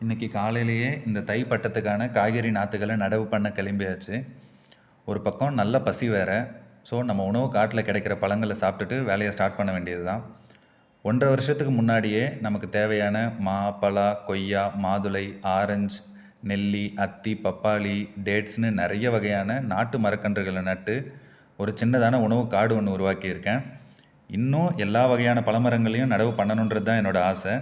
இன்றைக்கி காலையிலேயே இந்த தை பட்டத்துக்கான காய்கறி நாற்றுகளை நடவு பண்ண கிளம்பியாச்சு. ஒரு பக்கம் நல்ல பசி வேறு. ஸோ நம்ம உணவு காட்டில் கிடைக்கிற பழங்களை சாப்பிட்டுட்டு வேலையை ஸ்டார்ட் பண்ண வேண்டியது தான். 1.5 வருஷத்துக்கு முன்னாடியே நமக்கு தேவையான மா, பலா, கொய்யா, மாதுளை, ஆரஞ்சு, நெல்லி, அத்தி, பப்பாளி, டேட்ஸ்னு நிறைய வகையான நாட்டு மரக்கன்றுகளை நட்டு ஒரு சின்னதான உணவு காடு ஒன்று உருவாக்கியிருக்கேன். இன்னும் எல்லா வகையான பழமரங்களையும் நடவு பண்ணணுன்றது தான் என்னோடய ஆசை.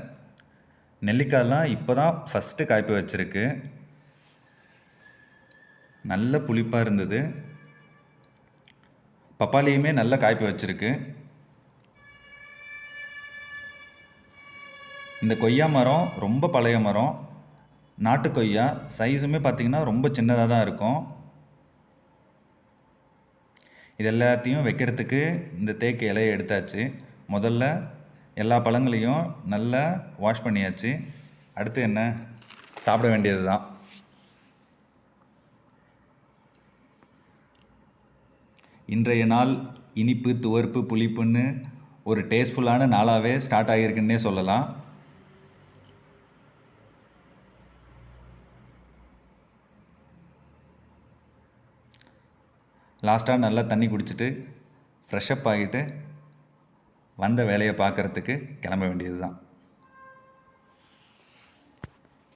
நெல்லிக்காயெலாம் இப்போ தான் ஃபஸ்ட்டு காய்ப்பு வச்சுருக்கு. நல்ல புளிப்பாக இருந்தது. பப்பாளியுமே நல்ல காய்ப்பு வச்சுருக்கு. இந்த கொய்யா மரம் ரொம்ப பழைய மரம். நாட்டு கொய்யா சைஸுமே பார்த்திங்கன்னா ரொம்ப சின்னதாக தான் இருக்கும். இது எல்லாத்தையும் வைக்கிறதுக்கு இந்த தேக்கு இலையை எடுத்தாச்சு. முதல்ல எல்லா பழங்களையும் நல்லா வாஷ் பண்ணியாச்சு. அடுத்து என்ன, சாப்பிட வேண்டியது தான். இன்றைய நாள் இனிப்பு, துவர்ப்பு, புளிப்புன்னு ஒரு டேஸ்ட்ஃபுல்லான நாளாகவே ஸ்டார்ட் ஆகியிருக்குன்னே சொல்லலாம். லாஸ்ட்டாக நல்லா தண்ணி குடிச்சிட்டு ஃப்ரெஷ்அப் ஆகிட்டு வந்த வேலையை பார்க்குறதுக்கு கிளம்ப வேண்டியது தான்.